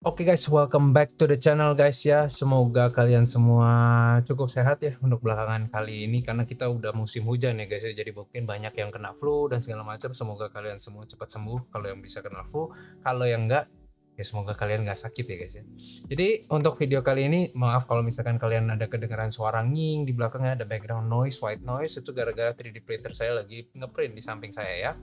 Oke guys, welcome back to the channel guys ya. Semoga kalian semua cukup sehat ya untuk belakangan kali ini karena kita udah musim hujan ya guys ya. Jadi mungkin banyak yang kena flu dan segala macam. Semoga kalian semua cepat sembuh kalau yang bisa kena flu. Kalau yang enggak, ya semoga kalian nggak sakit ya guys ya. Jadi untuk video kali ini, maaf kalau misalkan kalian ada kedengaran suara nging di belakangnya, ada background noise, white noise, itu gara-gara 3D printer saya lagi ngeprint di samping saya ya.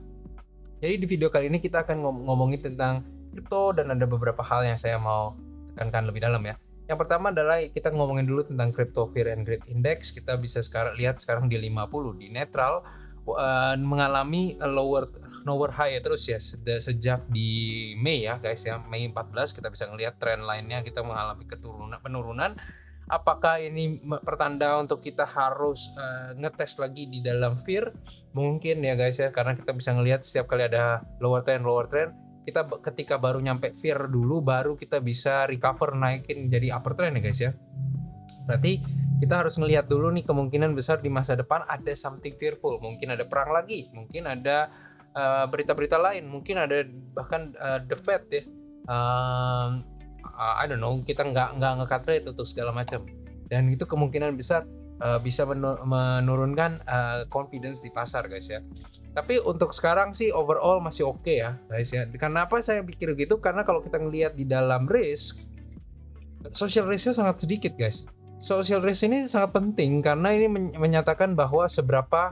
Jadi di video kali ini kita akan ngomongin tentang kripto dan ada beberapa hal yang saya mau tekankan lebih dalam ya. Yang pertama adalah kita ngomongin dulu tentang Crypto Fear and Greed Index. Kita bisa lihat sekarang di 50 di netral, mengalami lower high ya terus ya sejak di Mei ya guys ya, Mei 14 kita bisa ngelihat trend line-nya kita mengalami penurunan. Apakah ini pertanda untuk kita harus ngetes lagi di dalam fear? Mungkin ya guys ya, karena kita bisa ngelihat setiap kali ada lower trend kita ketika baru nyampe fear dulu baru kita bisa recover naikin jadi upper trend ya guys ya. Berarti kita harus ngelihat dulu nih, kemungkinan besar di masa depan ada something fearful, mungkin ada perang lagi, mungkin ada berita-berita lain, mungkin ada bahkan the Fed ya, I don't know, kita nggak nge-cut rate untuk segala macam, dan itu kemungkinan besar bisa menurunkan confidence di pasar guys ya. Tapi untuk sekarang sih overall masih oke ya guys ya. Kenapa saya pikir gitu? Karena kalau kita ngelihat di dalam risk, social risknya sangat sedikit guys. Social risk ini sangat penting karena ini menyatakan bahwa seberapa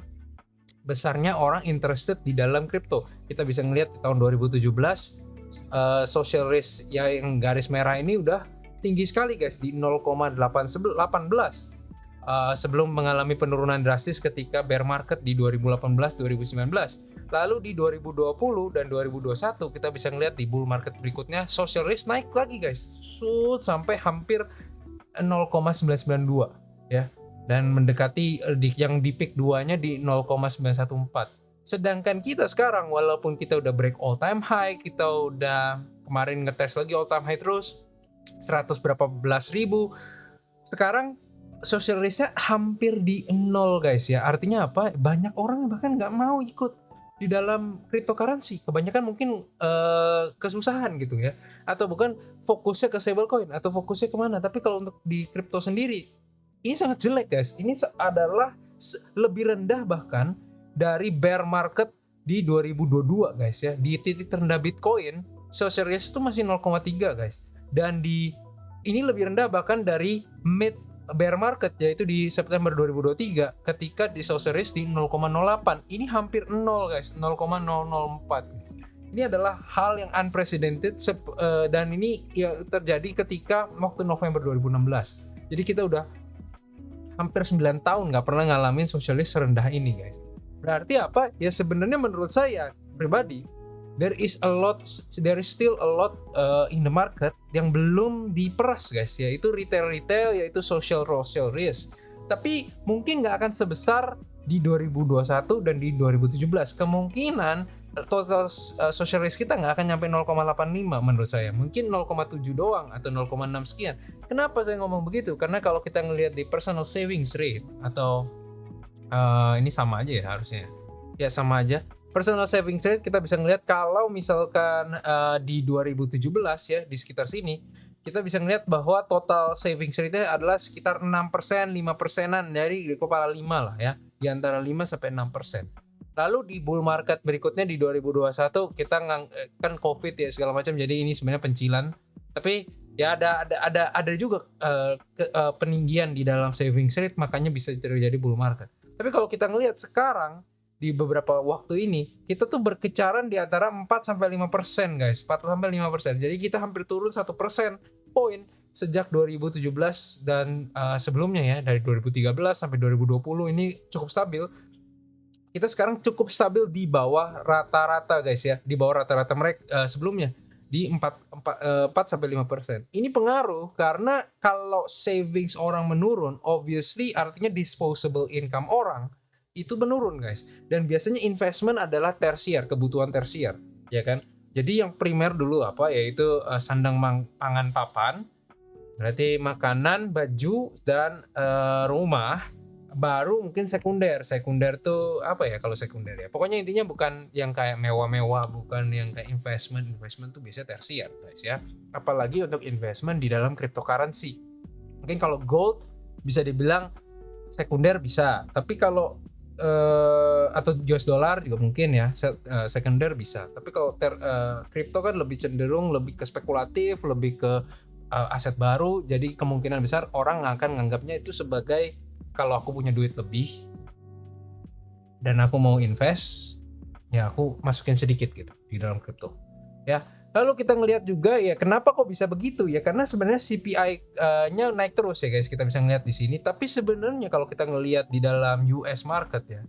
besarnya orang interested di dalam kripto. Kita bisa ngelihat di tahun 2017 social risk yang garis merah ini udah tinggi sekali guys, di 0,18 sebelum mengalami penurunan drastis ketika bear market di 2018-2019. Lalu di 2020 dan 2021 kita bisa ngelihat di bull market berikutnya social risk naik lagi guys, sampai hampir 0,992 ya, dan mendekati yang di peak 2-nya di 0,914. Sedangkan kita sekarang walaupun kita udah break all time high, kita udah kemarin ngetes lagi all time high terus 100 berapa belas ribu, sekarang social risk-nya hampir di nol guys ya. Artinya apa? Banyak orang bahkan nggak mau ikut di dalam cryptocurrency. Kebanyakan mungkin kesusahan gitu ya, atau bukan fokusnya ke stablecoin atau fokusnya kemana. Tapi kalau untuk di kripto sendiri ini sangat jelek guys. Ini adalah lebih rendah bahkan dari bear market di 2022 guys ya. Di titik terendah Bitcoin social risk itu masih 0,3 guys, dan ini lebih rendah bahkan dari mid bear market yaitu di September 2023 ketika di social risk di 0,08. Ini hampir 0 guys, 0,004. Ini adalah hal yang unprecedented dan ini ya terjadi ketika waktu November 2016. Jadi kita udah hampir 9 tahun nggak pernah ngalamin social risk serendah ini guys. Berarti apa? Ya sebenarnya menurut saya pribadi, there is still a lot in the market yang belum diperas guys, yaitu retail yaitu social risk. Tapi mungkin nggak akan sebesar di 2021 dan di 2017. Kemungkinan total social risk kita nggak akan nyampe 0,85 menurut saya, mungkin 0,7 doang atau 0,6 sekian. Kenapa saya ngomong begitu? Karena kalau kita ngelihat di personal savings rate atau ini sama aja ya harusnya ya, sama aja. Personal savings rate kita bisa ngelihat kalau misalkan di 2017 ya, di sekitar sini kita bisa ngelihat bahwa total savings rate-nya adalah sekitar 6%, 5%-an dari kepala 5 lah ya, di antara 5 sampai 6%. Lalu di bull market berikutnya di 2021 kita kan Covid ya segala macam, jadi ini sebenarnya pencilan. Tapi ya ada juga peninggian di dalam savings rate, makanya bisa terjadi bull market. Tapi kalau kita ngelihat sekarang di beberapa waktu ini kita tuh berkecaran di antara 4 sampai 5% guys, 4 sampai 5%. Jadi kita hampir turun 1% poin sejak 2017 dan sebelumnya ya, dari 2013 sampai 2020 ini cukup stabil. Kita sekarang cukup stabil di bawah rata-rata guys ya, di bawah rata-rata mereka sebelumnya di 4 sampai 5%. Ini pengaruh karena kalau savings orang menurun, obviously artinya disposable income orang itu menurun guys. Dan biasanya investment adalah tersier, kebutuhan tersier, ya kan? Jadi yang primer dulu apa, yaitu sandang pangan papan, berarti makanan, baju, dan rumah. baru mungkin sekunder tuh apa ya kalau sekunder ya, pokoknya intinya bukan yang kayak mewah-mewah, bukan yang kayak investment tuh biasanya tersier guys ya, apalagi untuk investment di dalam cryptocurrency. Mungkin kalau gold bisa dibilang sekunder bisa, tapi kalau atau US dollar juga mungkin ya sekunder bisa, tapi kalau crypto kan lebih cenderung lebih ke spekulatif, lebih ke aset baru, jadi kemungkinan besar orang akan menganggapnya itu sebagai kalau aku punya duit lebih dan aku mau invest, ya aku masukin sedikit gitu di dalam crypto ya. Lalu kita ngelihat juga ya kenapa kok bisa begitu ya, karena sebenarnya CPI-nya naik terus ya guys, kita bisa ngelihat di sini. Tapi sebenarnya kalau kita ngelihat di dalam US market ya,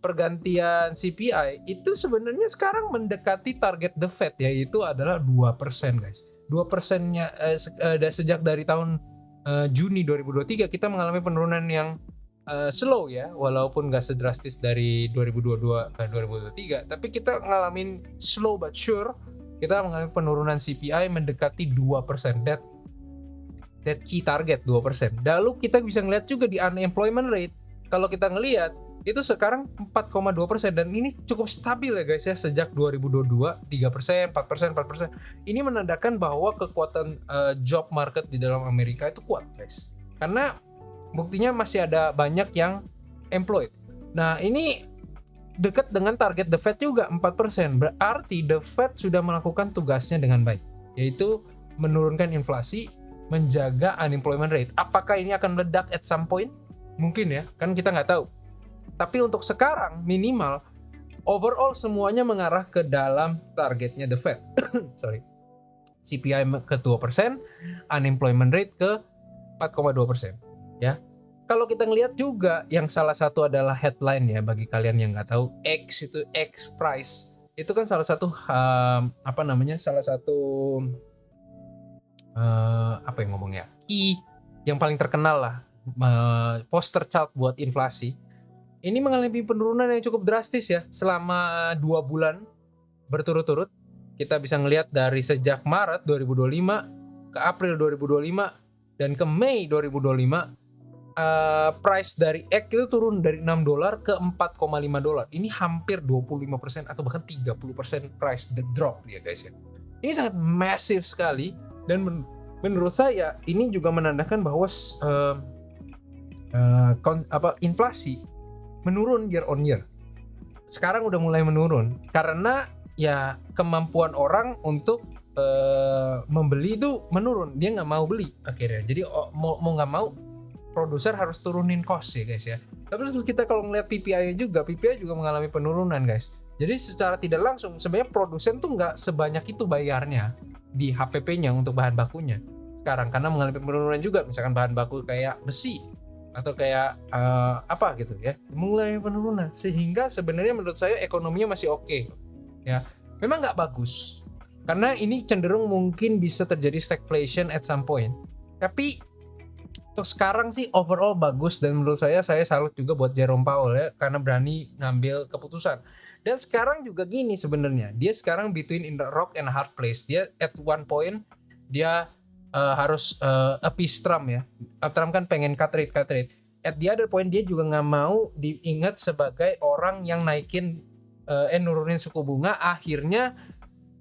pergantian CPI itu sebenarnya sekarang mendekati target the Fed, yaitu adalah 2% guys. 2%-nya sejak dari tahun Juni 2023 kita mengalami penurunan yang slow ya, walaupun gak sedrastis dari 2022 ke 2023, tapi kita ngalamin slow but sure. Kita mengalami penurunan CPI mendekati 2%, that key target 2%. Lalu kita bisa ngeliat juga di unemployment rate. Kalau kita ngelihat itu sekarang 4,2% dan ini cukup stabil ya guys ya, sejak 2022 3%, 4%, 4%. Ini menandakan bahwa kekuatan job market di dalam Amerika itu kuat guys. Karena buktinya masih ada banyak yang employed. Nah, ini dekat dengan target The Fed juga 4%. Berarti The Fed sudah melakukan tugasnya dengan baik, yaitu menurunkan inflasi, menjaga unemployment rate. Apakah ini akan meledak at some point? Mungkin ya, kan kita nggak tahu. Tapi untuk sekarang minimal overall semuanya mengarah ke dalam targetnya The Fed. Sorry. CPI ke 2%, unemployment rate ke 4,2%. Ya. Kalau kita ngelihat juga yang salah satu adalah headline ya, bagi kalian yang nggak tahu, X price itu kan salah satu salah satu apa yang ngomongnya key yang paling terkenal lah, poster chart buat inflasi. Ini mengalami penurunan yang cukup drastis ya selama 2 bulan berturut-turut. Kita bisa ngelihat dari sejak Maret 2025 ke April 2025 dan ke Mei 2025. Price dari X itu turun dari $6 ke $4,5. Ini hampir 25% atau bahkan 30% price the drop ya guys ya. Ini sangat massive sekali dan menurut saya ini juga menandakan bahwa inflasi menurun year on year. Sekarang udah mulai menurun karena ya kemampuan orang untuk membeli itu menurun. Dia nggak mau beli akhirnya. Jadi mau nggak mau produser harus turunin cost ya guys ya. Tapi kita kalau ngeliat PPI juga mengalami penurunan guys. Jadi secara tidak langsung sebenarnya produsen tuh nggak sebanyak itu bayarnya di HPP-nya untuk bahan bakunya sekarang, karena mengalami penurunan juga. Misalkan bahan baku kayak besi atau kayak apa gitu ya, mulai penurunan, sehingga sebenarnya menurut saya ekonominya masih oke ya. Memang nggak bagus karena ini cenderung mungkin bisa terjadi stagflation at some point, tapi untuk sekarang sih overall bagus. Dan menurut saya salut juga buat Jerome Powell ya, karena berani ngambil keputusan. Dan sekarang juga gini sebenarnya, dia sekarang between in the rock and hard place. Dia at one point dia harus appease Trump ya. Trump kan pengen cut rate. At the other point dia juga nggak mau diingat sebagai orang yang nurunin suku bunga, akhirnya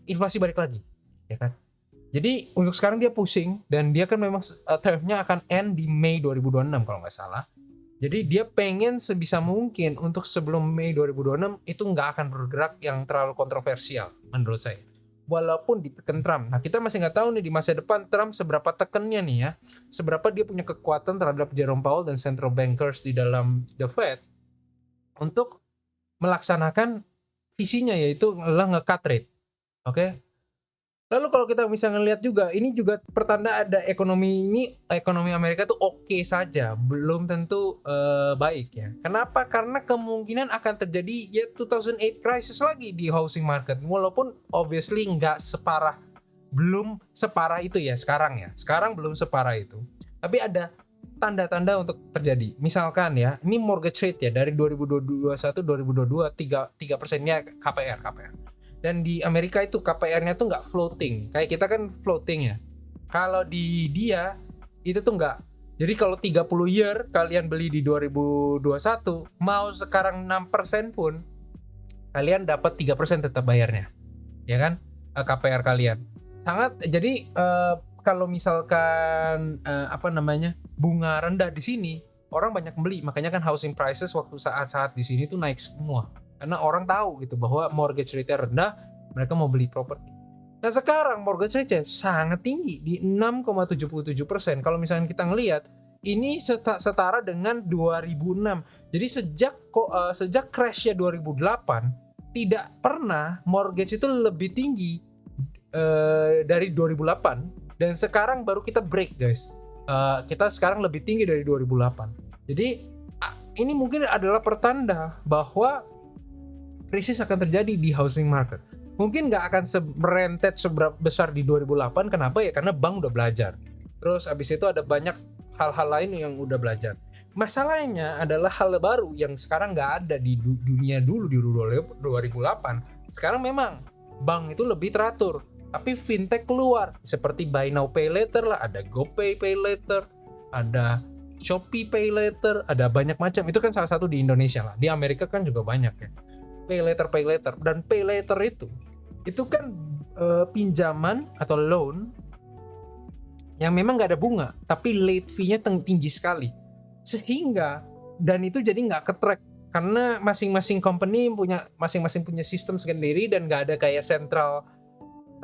inflasi balik lagi, ya kan? Jadi untuk sekarang dia pusing dan dia kan memang termnya akan end di Mei 2026 kalau nggak salah. Jadi dia pengen sebisa mungkin untuk sebelum Mei 2026 itu nggak akan bergerak yang terlalu kontroversial menurut saya. Walaupun ditekan Trump. Nah kita masih nggak tahu nih di masa depan Trump seberapa tekannya nih ya. Seberapa dia punya kekuatan terhadap Jerome Powell dan central bankers di dalam The Fed untuk melaksanakan visinya, yaitu adalah nge-cut rate. Oke. Lalu kalau kita bisa ngelihat juga, ini juga pertanda ada ekonomi Amerika tuh oke saja, belum tentu baik ya. Kenapa? Karena kemungkinan akan terjadi ya 2008 crisis lagi di housing market, walaupun obviously belum separah itu ya sekarang ya. Sekarang belum separah itu. Tapi ada tanda-tanda untuk terjadi. Misalkan ya, ini mortgage rate ya dari 2021 2022 3%-nya KPR. Dan di Amerika itu KPR-nya tuh nggak floating. Kayak kita kan floating ya. Kalau di dia itu tuh nggak. Jadi kalau 30 year kalian beli di 2021, mau sekarang 6% pun kalian dapat 3% tetap bayarnya. Ya kan? KPR kalian. Sangat jadi kalau misalkan bunga rendah di sini, orang banyak beli. Makanya kan housing prices waktu saat-saat di sini tuh naik semua. Karena orang tahu gitu bahwa mortgage rate rendah, mereka mau beli properti. Nah sekarang mortgage rate sangat tinggi di 6,77%. Kalau misalnya kita ngelihat ini setara dengan 2006. Jadi sejak crashnya 2008 tidak pernah mortgage itu lebih tinggi dari 2008 dan sekarang baru kita break guys. Kita sekarang lebih tinggi dari 2008. Jadi ini mungkin adalah pertanda bahwa krisis akan terjadi di housing market. Mungkin nggak akan merentet seberapa besar di 2008. Kenapa ya? Karena bank udah belajar. Terus abis itu ada banyak hal-hal lain yang udah belajar. Masalahnya adalah hal baru yang sekarang nggak ada di dunia dulu di 2008. Sekarang memang bank itu lebih teratur. Tapi fintech keluar. Seperti Buy Now Pay Later lah. Ada GoPay Pay Later. Ada Shopee Pay Later. Ada banyak macam. Itu kan salah satu di Indonesia lah. Di Amerika kan juga banyak ya. Pay Later. Dan Pay Later itu kan pinjaman atau loan yang memang nggak ada bunga, tapi late fee-nya tinggi sekali, sehingga dan itu jadi nggak ke-track karena masing-masing company punya sistem sendiri dan nggak ada kayak central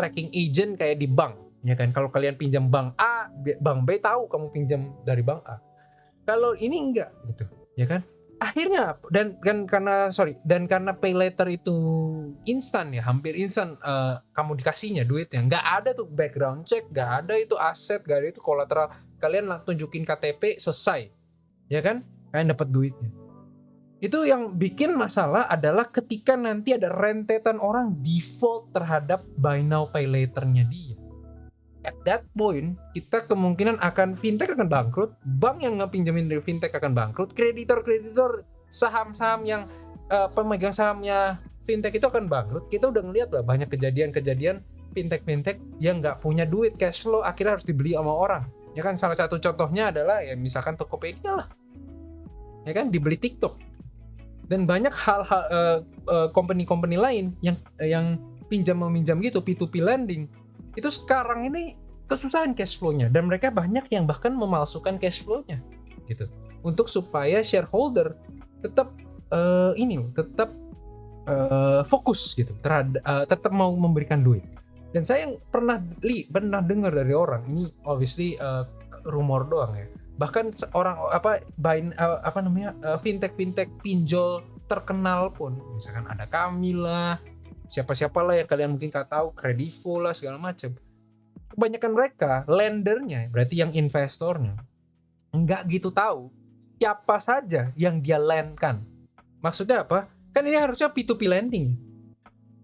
tracking agent kayak di bank, ya kan? Kalau kalian pinjam bank A, bank B tahu kamu pinjam dari bank A. Kalau ini enggak gitu, ya kan? Akhirnya karena pay later itu instan ya, hampir instan, kamu dikasihnya duitnya, nggak ada tuh background check, nggak ada itu aset, nggak ada itu kolateral, kalian tunjukin KTP selesai, ya kan, kalian dapat duitnya. Itu yang bikin masalah adalah ketika nanti ada rentetan orang default terhadap buy now pay later-nya dia. At that point, kita kemungkinan fintech akan bangkrut, bank yang ngepinjemin dari fintech akan bangkrut, kreditor saham-saham yang pemegang sahamnya fintech itu akan bangkrut. Kita udah ngeliat lah banyak kejadian fintech yang nggak punya duit, cash flow akhirnya harus dibeli sama orang. Ya kan, salah satu contohnya adalah ya misalkan Tokopedia lah, ya kan, dibeli TikTok. Dan banyak hal-hal company lain yang pinjam-meminjam gitu, P2P lending. Itu sekarang ini kesusahan cash flow-nya dan mereka banyak yang bahkan memalsukan cash flow-nya gitu untuk supaya shareholder tetap fokus gitu terhadap tetap mau memberikan duit. Dan saya pernah dengar dari orang ini, obviously rumor doang ya, bahkan seorang fintech pinjol terkenal pun, misalkan ada Kamila, siapa-siapa lah yang kalian mungkin tahu, Kredivo lah segala macam. Kebanyakan mereka lendernya, berarti yang investornya, nggak gitu tahu siapa saja yang dia lendkan. Maksudnya apa? Kan ini harusnya P2P lending.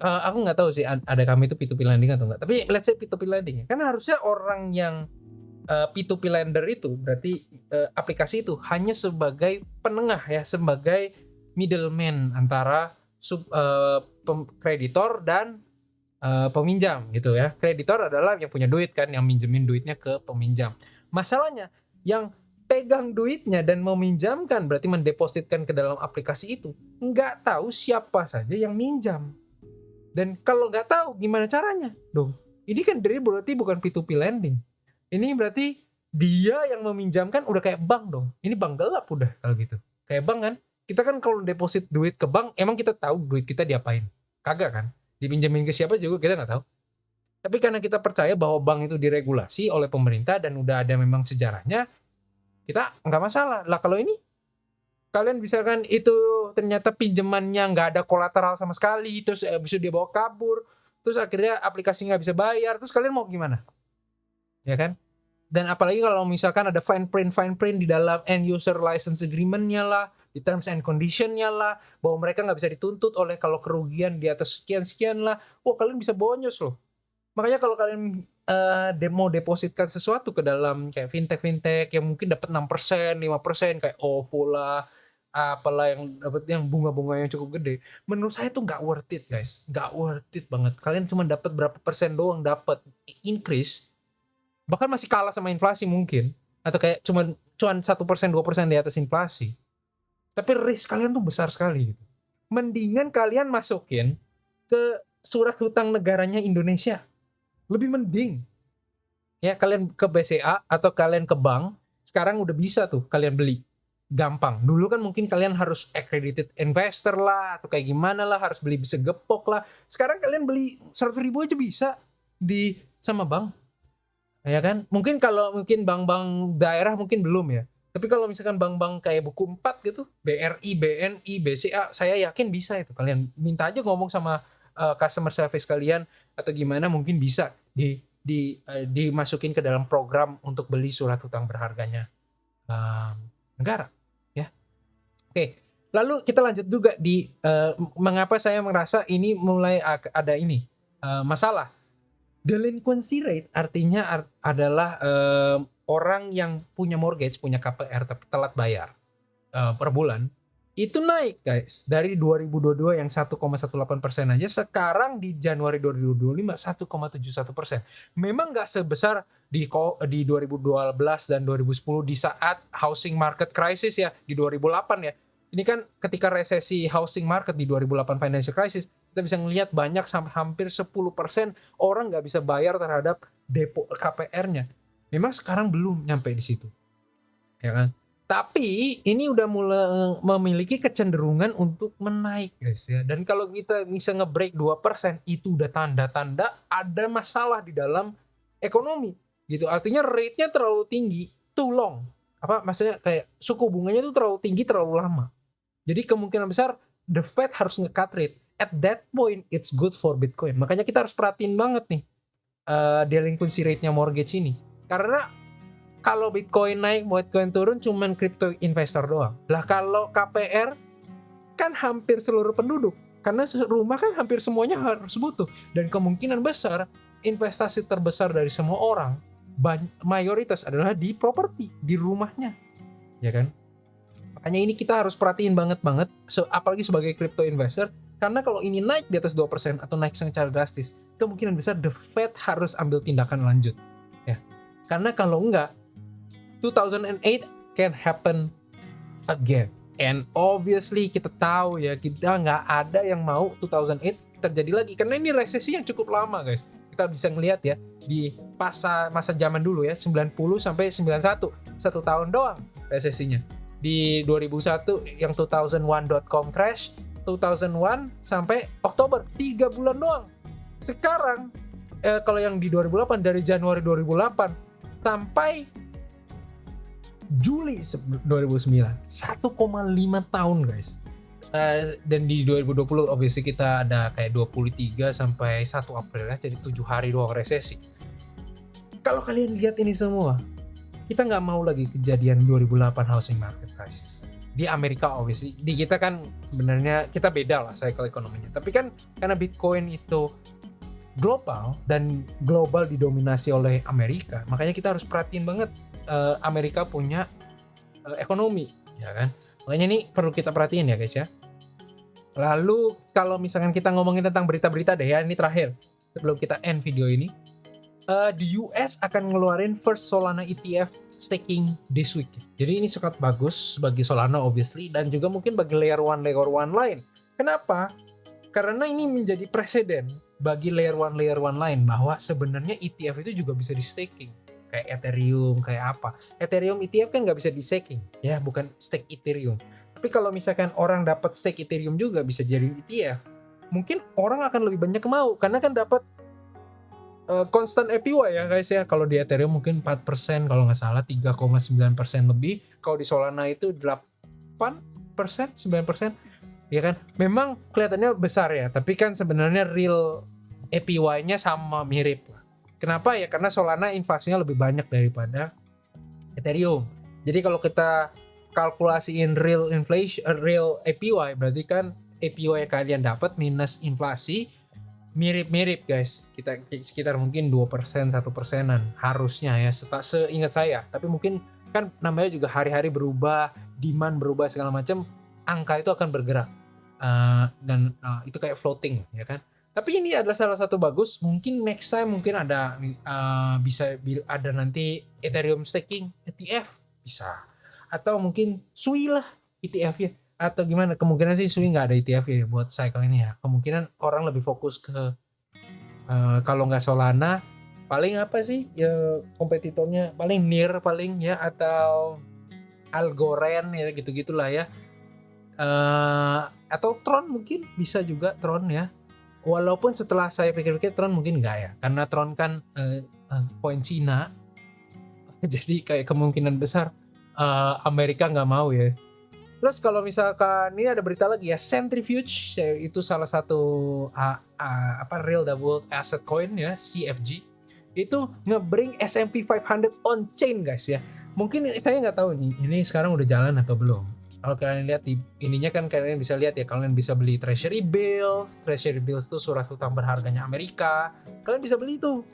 Aku nggak tahu sih ada kami itu P2P lending atau enggak. Tapi let's say P2P lending. Kan harusnya orang yang P2P lender itu berarti aplikasi itu hanya sebagai penengah ya, sebagai middleman antara kreditor dan peminjam gitu ya. Kreditor adalah yang punya duit kan, yang minjemin duitnya ke peminjam. Masalahnya yang pegang duitnya dan meminjamkan, berarti mendepositkan ke dalam aplikasi itu, nggak tahu siapa saja yang minjam. Dan kalau nggak tahu gimana caranya dong, ini kan berarti bukan P2P lending, ini berarti dia yang meminjamkan udah kayak bank dong. Ini bank gelap udah kalau gitu, kayak bank kan. Kita kan kalau deposit duit ke bank, emang kita tahu duit kita diapain? Kagak kan? Dipinjemin ke siapa juga kita nggak tahu. Tapi karena kita percaya bahwa bank itu diregulasi oleh pemerintah dan udah ada memang sejarahnya, kita nggak masalah. Lah kalau ini, kalian bisa kan itu ternyata pinjamannya nggak ada kolateral sama sekali, terus bisa dia bawa kabur, terus akhirnya aplikasi nggak bisa bayar, terus kalian mau gimana? Ya kan? Dan apalagi kalau misalkan ada fine print di dalam end user license agreement-nya lah, di terms and condition-nya lah, bahwa mereka nggak bisa dituntut oleh kalau kerugian di atas sekian-sekian lah. Wah, kalian bisa bonyos loh. Makanya kalau kalian mau depositkan sesuatu ke dalam kayak fintech yang mungkin dapat 6%, 5% kayak OVO lah, apalah yang dapat yang bunga-bunga yang cukup gede, menurut saya tuh nggak worth it guys, nggak worth it banget. Kalian cuma dapat berapa persen doang dapat increase, bahkan masih kalah sama inflasi mungkin, atau kayak cuan 1% 2% di atas inflasi. Tapi risk kalian tuh besar sekali gitu. Mendingan kalian masukin ke surat hutang negaranya Indonesia. Lebih mending. Ya kalian ke BCA atau kalian ke bank, sekarang udah bisa tuh kalian beli. Gampang. Dulu kan mungkin kalian harus accredited investor lah atau kayak gimana lah, harus beli bisa gepok lah. Sekarang kalian beli 100.000 aja bisa di sama bank. Ya kan? Mungkin kalau bank-bank daerah mungkin belum ya. Tapi kalau misalkan bank-bank kayak Buku 4 gitu, BRI, BNI, BCA, saya yakin bisa itu. Kalian minta aja ngomong sama customer service kalian atau gimana, mungkin bisa dimasukin ke dalam program untuk beli surat hutang berharganya negara. Oke, lalu kita lanjut juga di mengapa saya merasa ini mulai ada masalah. Delinquency rate artinya adalah orang yang punya mortgage, punya KPR tapi telat bayar per bulan. Itu naik guys, dari 2022 yang 1,18% aja, sekarang di Januari 2025 1,71%. Memang nggak sebesar di 2012 dan 2010 di saat housing market crisis ya, di 2008 ya. Ini kan ketika resesi housing market di 2008 financial crisis, kita bisa ngelihat banyak sampai hampir 10% orang nggak bisa bayar terhadap depo KPR-nya. Memang sekarang belum nyampe di situ, ya kan? Tapi ini udah mulai memiliki kecenderungan untuk menaik guys ya. Dan kalau kita bisa nge-break 2%, itu udah tanda-tanda ada masalah di dalam ekonomi gitu. Artinya rate-nya terlalu tinggi, too long. Maksudnya kayak suku bunganya itu terlalu tinggi, terlalu lama. Jadi kemungkinan besar the Fed harus nge-cut rate. At that point it's good for Bitcoin. Makanya kita harus perhatiin banget nih delinquency rate-nya mortgage ini. Karena kalau Bitcoin naik, Bitcoin turun, cuman crypto investor doang. Lah kalau KPR kan hampir seluruh penduduk. Karena rumah kan hampir semuanya harus butuh. Dan kemungkinan besar investasi terbesar dari semua orang mayoritas adalah di properti, di rumahnya. Ya kan? Makanya ini kita harus perhatiin banget apalagi sebagai crypto investor. Karena kalau ini naik di atas 2% atau naik secara drastis, kemungkinan besar the Fed harus ambil tindakan lanjut. Ya. Karena kalau enggak, 2008 can happen again. And obviously kita tahu ya, kita nggak ada yang mau 2008 terjadi lagi. Karena ini resesi yang cukup lama guys. Kita bisa ngelihat ya, di masa zaman dulu ya, 90 sampai 91. 1 tahun doang resesinya. Di 2001 yang 2001.com crash, 2001 sampai Oktober, 3 bulan doang. Sekarang kalau yang di 2008, dari Januari 2008 sampai Juli 2009, 1,5 tahun guys. Dan di 2020 obviously kita ada kayak 23 sampai 1 April ya, jadi 7 hari doang resesi. Kalau kalian lihat ini semua, kita nggak mau lagi kejadian 2008 housing market crisis. Di Amerika obviously, di kita kan sebenarnya kita beda lah cycle ekonominya. Tapi kan karena Bitcoin itu global dan global didominasi oleh Amerika, makanya kita harus perhatiin banget Amerika punya ekonomi, ya kan? Makanya ini perlu kita perhatiin ya guys ya. Lalu kalau misalkan kita ngomongin tentang berita-berita deh ya, ini terakhir sebelum kita end video ini, di US akan ngeluarin first Solana ETF staking this week. Jadi ini sangat bagus bagi Solana obviously, dan juga mungkin bagi layer 1 lain. Kenapa? Karena ini menjadi presiden bagi layer 1 lain bahwa sebenarnya ETF itu juga bisa di staking. Kayak Ethereum, kayak apa. Ethereum ETF kan nggak bisa di staking, ya bukan stake Ethereum. Tapi kalau misalkan orang dapat stake Ethereum juga bisa jadi ETF, mungkin orang akan lebih banyak mau, karena kan dapat constant APY ya guys ya. Kalau di Ethereum mungkin 4%, kalau nggak salah 3,9% lebih. Kalau di Solana itu 8%, 9%, ya kan. Memang kelihatannya besar ya, tapi kan sebenarnya real APY-nya sama mirip. Kenapa ya? Karena Solana inflasinya lebih banyak daripada Ethereum. Jadi kalau kita kalkulasiin real inflation, real APY, berarti kan APY yang kalian dapat minus inflasi mirip-mirip guys. Kita sekitar mungkin 2%, 1%-an harusnya ya, seingat saya. Tapi mungkin kan namanya juga hari-hari berubah, demand berubah segala macam, angka itu akan bergerak. Dan itu kayak floating ya kan. Tapi ini adalah salah satu bagus. Mungkin next time mungkin ada bisa ada nanti Ethereum staking ETF bisa. atau mungkin SUI lah ETF ya, atau gimana? Kemungkinan sih SUI nggak ada ETF ya buat cycle ini ya. Kemungkinan orang lebih fokus ke kalau nggak Solana paling apa sih ya, kompetitornya paling NIR paling ya, atau Algorand ya, gitu-gitulah ya. Atau Tron, mungkin bisa juga Tron ya. Walaupun setelah saya pikir-pikir Tron mungkin enggak ya, karena Tron kan koin Cina. Jadi kayak kemungkinan besar Amerika nggak mau ya. Terus kalau misalkan ini ada berita lagi ya, Centrifuge itu salah satu real double asset coin ya, CFG. Itu ngebring S&P 500 on chain guys ya. Mungkin saya nggak tahu nih, ini sekarang udah jalan atau belum. Kalau kalian lihat di ininya kan kalian bisa lihat ya, kalian bisa beli treasury bills. Treasury bills itu surat utang berharganya Amerika. Kalian bisa beli itu.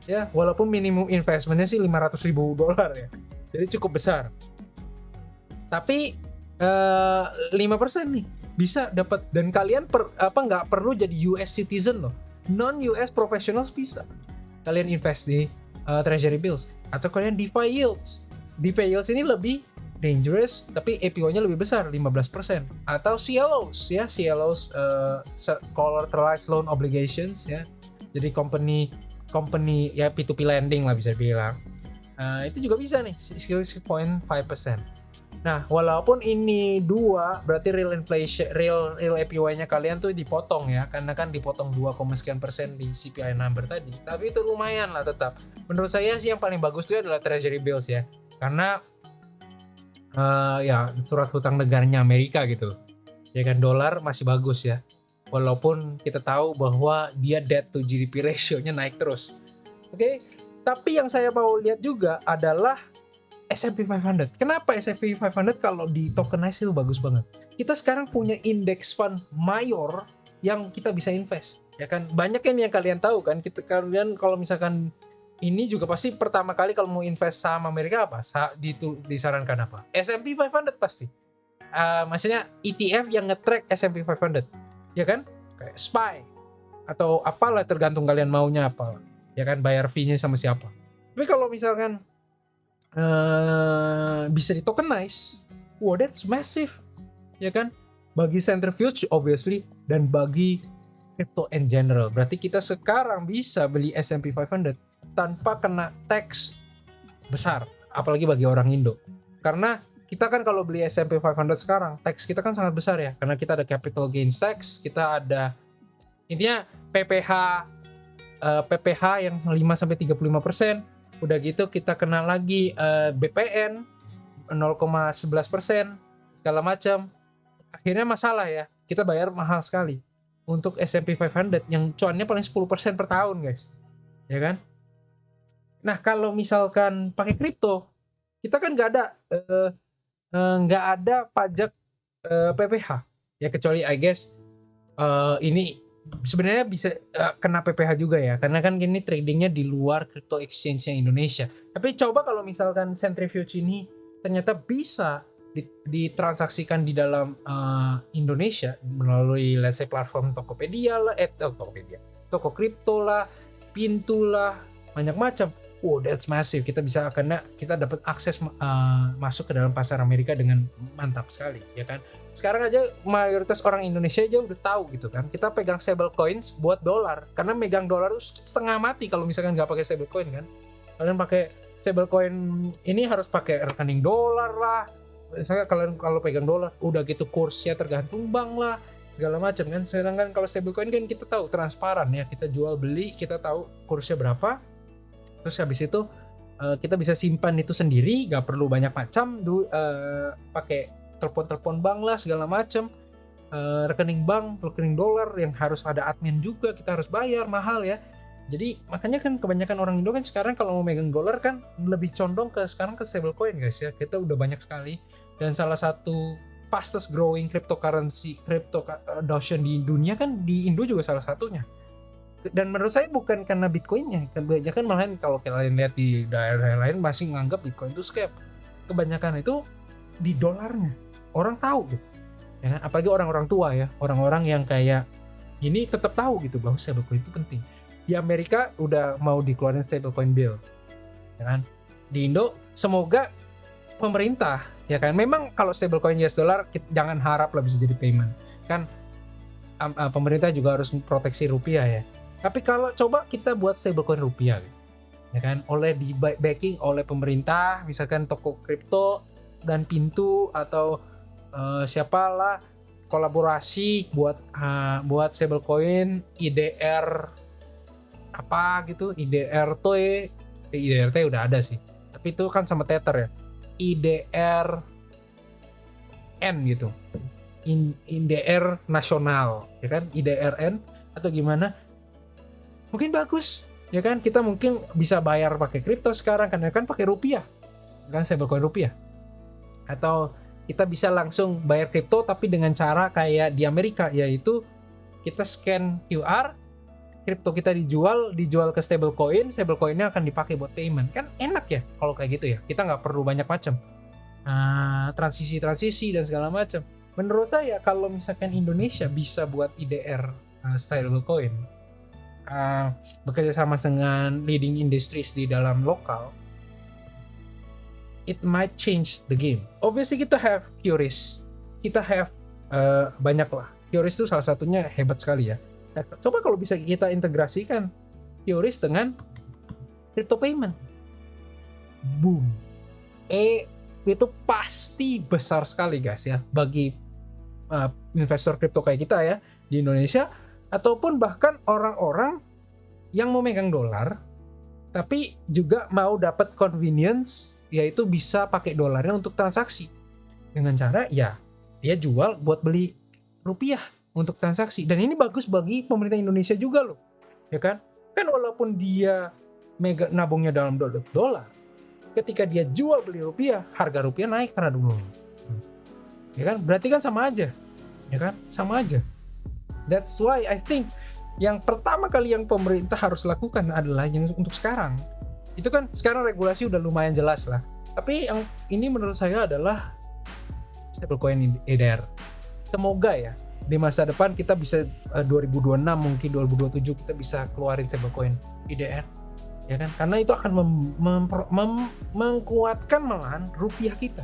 Ya, walaupun minimum investmentnya sih $500,000 ya. Jadi cukup besar. Tapi 5% nih bisa dapat, dan kalian nggak perlu jadi US citizen loh. Non US professionals bisa. Kalian invest di treasury bills atau kalian DeFi yields. DeFi yields ini lebih dangerous tapi APY-nya lebih besar 15%, atau CLOs ya, CLOs collateralized loan obligations ya. Jadi company ya P2P lending lah bisa bilang. Itu juga bisa nih 6.5%. Nah, walaupun ini dua, berarti real inflation, real APY-nya kalian tuh dipotong ya, karena kan dipotong 2,sekian% di CPI number tadi. Tapi itu lumayan lah tetap. Menurut saya sih yang paling bagus itu adalah treasury bills ya, karena ya surat hutang negaranya Amerika gitu. Ya kan, dolar masih bagus ya. Walaupun kita tahu bahwa dia debt to GDP ratio-nya naik terus. Oke, tapi yang saya mau lihat juga adalah S&P 500. Kenapa S&P 500 kalau di tokenize itu bagus banget? Kita sekarang punya index fund mayor yang kita bisa invest, ya kan? Banyak yang kalian tahu kan. Kalian kalau misalkan ini juga pasti pertama kali kalau mau invest saham Amerika apa? Disarankan apa? S&P 500 pasti. Maksudnya ETF yang nge-track S&P 500, ya kan? Kayak SPY atau apalah, tergantung kalian maunya apa, ya kan? Bayar fee-nya sama siapa. Tapi kalau misalkan bisa di tokenize, wow, that's massive, ya kan? Bagi centrifuge obviously, dan bagi crypto in general. Berarti kita sekarang bisa beli S&P 500 tanpa kena tax besar, apalagi bagi orang Indo. Karena kita kan kalau beli S&P 500 sekarang, tax kita kan sangat besar ya, karena kita ada capital gains tax, kita ada intinya PPH yang 5-35%. Udah gitu kita kena lagi BPN 0,11%, segala macam. Akhirnya masalah ya, kita bayar mahal sekali untuk S&P 500 yang cuannya paling 10% per tahun guys, ya kan? Nah kalau misalkan pakai kripto, kita kan nggak ada pajak PPH ya, kecuali I guess ini sebenarnya bisa kena PPH juga ya, karena kan gini tradingnya di luar crypto exchange-nya Indonesia. Tapi coba kalau misalkan centrifuge ini ternyata bisa ditransaksikan di dalam Indonesia melalui let's say platform Tokopedia lah, Toko kripto lah, Pintu lah, banyak macam. Wow, that's massive. Kita bisa, karena kita dapat akses masuk ke dalam pasar Amerika dengan mantap sekali, ya kan? Sekarang aja mayoritas orang Indonesia aja udah tahu gitu kan. Kita pegang stable coins buat dolar, karena megang dolar itu setengah mati kalau misalkan nggak pakai stable coin kan. Kalian pakai stable coin ini harus pakai rekening dolar lah. Misalnya kalian kalau pegang dolar, udah gitu kursnya tergantung bank lah, segala macam kan. Sedangkan kalau stable coin kan kita tahu transparan ya, kita jual beli, kita tahu kursnya berapa. Terus habis itu kita bisa simpan itu sendiri, gak perlu banyak macam, pakai telepon bank lah segala macam, rekening bank, rekening dolar yang harus ada admin juga, kita harus bayar mahal ya. Jadi makanya kan kebanyakan orang Indo kan sekarang kalau mau megang dolar kan lebih condong ke sekarang ke stablecoin guys ya. Kita udah banyak sekali, dan salah satu fastest growing cryptocurrency, crypto adoption di dunia kan di Indo juga salah satunya. Dan menurut saya bukan karena Bitcoinnya, kebanyakan malahan kalau kalian lihat di daerah lain masih nganggap Bitcoin itu scam. Kebanyakan itu di dolarnya, orang tahu gitu, ya kan? Apalagi orang-orang tua ya, orang-orang yang kayak ini tetap tahu gitu bahwa stablecoin itu penting. Di Amerika udah mau dikeluarin stablecoin bill, ya kan? Di Indo semoga pemerintah Ya kan, memang kalau stablecoin US dollar jangan harap lah bisa jadi payment. Kan pemerintah juga harus proteksi rupiah ya. Tapi kalau coba kita buat stablecoin rupiah, ya kan, oleh di backing oleh pemerintah, misalkan toko kripto dan Pintu atau siapalah kolaborasi buat stablecoin IDR apa gitu, IDRT udah ada sih, tapi itu kan sama Tether ya, IDRN gitu, IDR nasional ya kan, IDRN atau gimana, mungkin bagus ya kan, kita mungkin bisa bayar pakai kripto sekarang kan pakai rupiah kan, stablecoin rupiah, atau kita bisa langsung bayar kripto tapi dengan cara kayak di Amerika, yaitu kita scan QR, kripto kita dijual ke stablecoinnya akan dipakai buat payment. Kan enak ya kalau kayak gitu ya, kita nggak perlu banyak macam transisi dan segala macam. Menurut saya kalau misalkan Indonesia bisa buat IDR stablecoin, bekerja sama dengan leading industries di dalam lokal, it might change the game. Obviously kita have QRIS, kita have banyak lah. QRIS itu salah satunya hebat sekali ya. Nah, coba kalau bisa kita integrasikan QRIS dengan crypto payment, boom, itu pasti besar sekali guys ya, bagi investor kripto kayak kita ya di Indonesia, ataupun bahkan orang-orang yang mau megang dolar tapi juga mau dapat convenience, yaitu bisa pakai dolarnya untuk transaksi dengan cara ya dia jual buat beli rupiah untuk transaksi. Dan ini bagus bagi pemerintah Indonesia juga loh, ya kan? Kan walaupun dia nabungnya dalam dolar, ketika dia jual beli rupiah, harga rupiah naik karena dulu, ya kan? Berarti kan sama aja, ya kan? Sama aja. That's why I think yang pertama kali yang pemerintah harus lakukan adalah yang untuk sekarang. Itu kan sekarang regulasi udah lumayan jelas lah. Tapi yang ini menurut saya adalah stablecoin IDR. Semoga ya di masa depan kita bisa 2026 mungkin 2027 kita bisa keluarin stablecoin IDR, ya kan, karena itu akan mengkuatkan malahan rupiah kita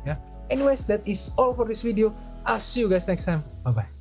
ya. Anyways, that is all for this video. I'll see you guys next time. Bye bye.